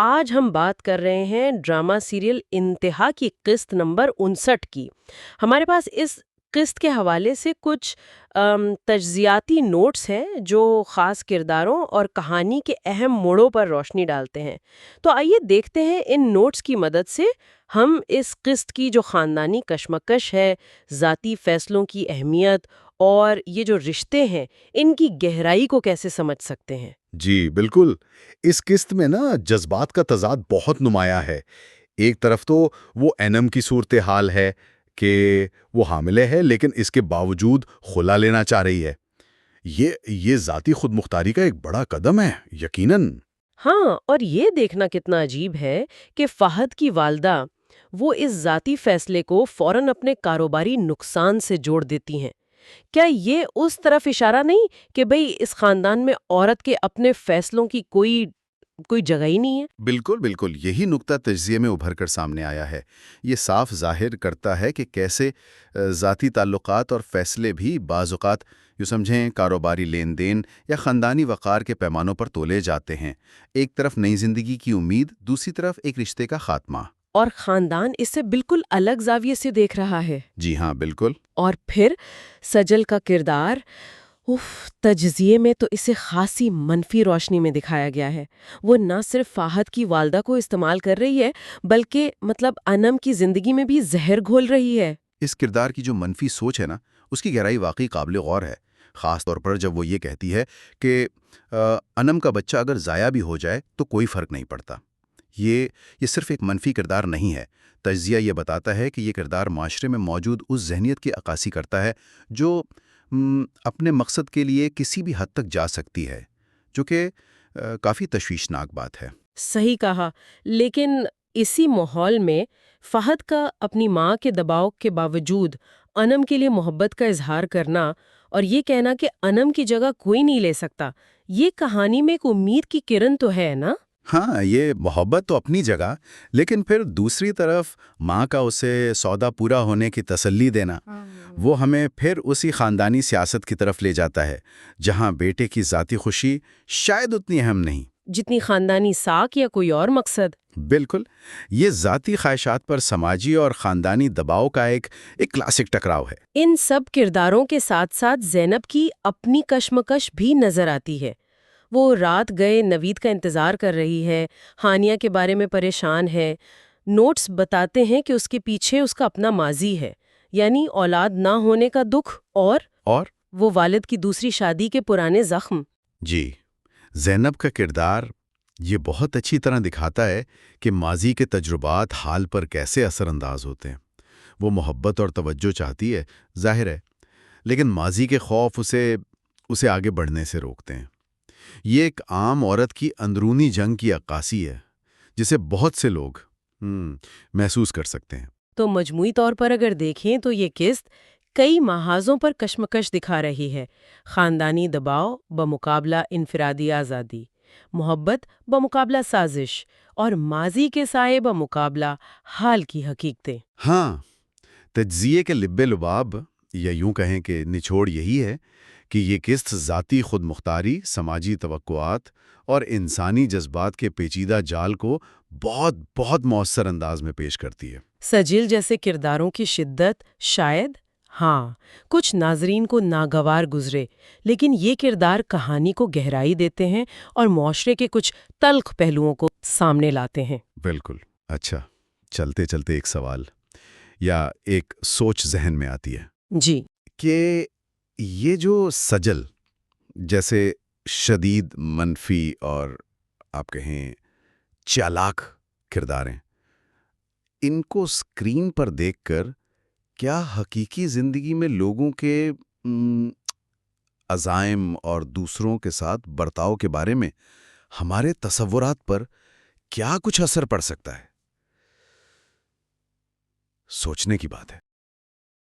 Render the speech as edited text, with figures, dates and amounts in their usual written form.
آج ہم بات کر رہے ہیں ڈرامہ سیریل انتہا کی قسط نمبر 59 کی۔ ہمارے پاس اس قسط کے حوالے سے کچھ تجزیاتی نوٹس ہیں جو خاص کرداروں اور کہانی کے اہم موڑوں پر روشنی ڈالتے ہیں۔ تو آئیے دیکھتے ہیں ان نوٹس کی مدد سے ہم اس قسط کی جو خاندانی کشمکش ہے، ذاتی فیصلوں کی اہمیت اور یہ جو رشتے ہیں ان کی گہرائی کو کیسے سمجھ سکتے ہیں۔ جی بالکل۔ اس قسط میں جذبات کا تضاد بہت نمایاں ہے۔ ایک طرف تو وہ اینم کی صورتحال ہے کہ وہ حاملہ ہے لیکن اس کے باوجود خلا لینا چاہ رہی ہے۔ یہ ذاتی خود مختاری کا ایک بڑا قدم ہے یقیناً۔ ہاں، اور یہ دیکھنا کتنا عجیب ہے کہ فہد کی والدہ وہ اس ذاتی فیصلے کو فوراً اپنے کاروباری نقصان سے جوڑ دیتی ہیں۔ کیا یہ اس طرف اشارہ نہیں کہ بھئی اس خاندان میں عورت کے اپنے فیصلوں کی کوئی جگہ ہی نہیں ہے؟ بالکل بالکل، یہی نقطہ تجزیے میں ابھر کر سامنے آیا ہے۔ یہ صاف ظاہر کرتا ہے کہ کیسے ذاتی تعلقات اور فیصلے بھی بعض اوقات یوں سمجھیں کاروباری لین دین یا خاندانی وقار کے پیمانوں پر تولے جاتے ہیں۔ ایک طرف نئی زندگی کی امید، دوسری طرف ایک رشتے کا خاتمہ۔ اور خاندان اس سے بالکل الگ زاویے سے دیکھ رہا ہے۔ جی ہاں بالکل۔ اور پھر سجل کا کردار تجزیے میں تو اسے خاصی منفی روشنی میں دکھایا گیا ہے۔ وہ نہ صرف فہد کی والدہ کو استعمال کر رہی ہے بلکہ انم کی زندگی میں بھی زہر گھول رہی ہے۔ اس کردار کی جو منفی سوچ ہے اس کی گہرائی واقعی قابل غور ہے، خاص طور پر جب وہ یہ کہتی ہے کہ انم کا بچہ اگر ضائع بھی ہو جائے تو کوئی فرق نہیں پڑتا۔ یہ صرف ایک منفی کردار نہیں ہے، تجزیہ یہ بتاتا ہے کہ یہ کردار معاشرے میں موجود اس ذہنیت کی عکاسی کرتا ہے جو اپنے مقصد کے لیے کسی بھی حد تک جا سکتی ہے، جو کہ کافی تشویشناک بات ہے۔ صحیح کہا، لیکن اسی ماحول میں فہد کا اپنی ماں کے دباؤ کے باوجود انم کے لیے محبت کا اظہار کرنا اور یہ کہنا کہ انم کی جگہ کوئی نہیں لے سکتا، یہ کہانی میں ایک امید کی کرن تو ہے نا؟ ہاں، یہ محبت تو اپنی جگہ، لیکن پھر دوسری طرف ماں کا اسے سودا پورا ہونے کی تسلی دینا، وہ ہمیں پھر اسی خاندانی سیاست کی طرف لے جاتا ہے جہاں بیٹے کی ذاتی خوشی شاید اتنی اہم نہیں جتنی خاندانی ساکھ یا کوئی اور مقصد۔ بالکل، یہ ذاتی خواہشات پر سماجی اور خاندانی دباؤ کا ایک کلاسک ٹکراؤ ہے۔ ان سب کرداروں کے ساتھ ساتھ زینب کی اپنی کشمکش بھی نظر آتی ہے۔ وہ رات گئے نوید کا انتظار کر رہی ہے، ہانیہ کے بارے میں پریشان ہے۔ نوٹس بتاتے ہیں کہ اس کے پیچھے اس کا اپنا ماضی ہے، یعنی اولاد نہ ہونے کا دکھ اور وہ والد کی دوسری شادی کے پرانے زخم۔ جی، زینب کا کردار یہ بہت اچھی طرح دکھاتا ہے کہ ماضی کے تجربات حال پر کیسے اثر انداز ہوتے ہیں۔ وہ محبت اور توجہ چاہتی ہے، ظاہر ہے، لیکن ماضی کے خوف اسے آگے بڑھنے سے روکتے ہیں۔ یہ ایک عام عورت کی اندرونی جنگ کی عکاسی ہے جسے بہت سے لوگ محسوس کر سکتے ہیں۔ تو مجموعی طور پر اگر دیکھیں تو یہ قسط کئی محاذوں پر کشمکش دکھا رہی ہے۔ خاندانی دباؤ بمقابلہ انفرادی آزادی، محبت بمقابلہ سازش، اور ماضی کے سائے بمقابلہ حال کی حقیقتیں۔ ہاں، تجزیے کے لب لباب یا یوں کہیں کہ نچوڑ یہی ہے کہ یہ قسط ذاتی خود مختاری، سماجی توقعات اور انسانی جذبات کے پیچیدہ جال کو بہت بہت مؤثر انداز میں پیش کرتی ہے۔ سجل جیسے کرداروں کی شدت شاید کچھ ناظرین کو ناگوار گزرے، لیکن یہ کردار کہانی کو گہرائی دیتے ہیں اور معاشرے کے کچھ تلخ پہلوؤں کو سامنے لاتے ہیں۔ بالکل۔ اچھا، چلتے چلتے ایک سوال یا ایک سوچ ذہن میں آتی ہے جی، کہ یہ جو سجل جیسے شدید منفی اور آپ کہیں چالاک کردار ہیں، ان کو اسکرین پر دیکھ کر کیا حقیقی زندگی میں لوگوں کے عزائم اور دوسروں کے ساتھ برتاؤ کے بارے میں ہمارے تصورات پر کیا کچھ اثر پڑ سکتا ہے؟ سوچنے کی بات ہے۔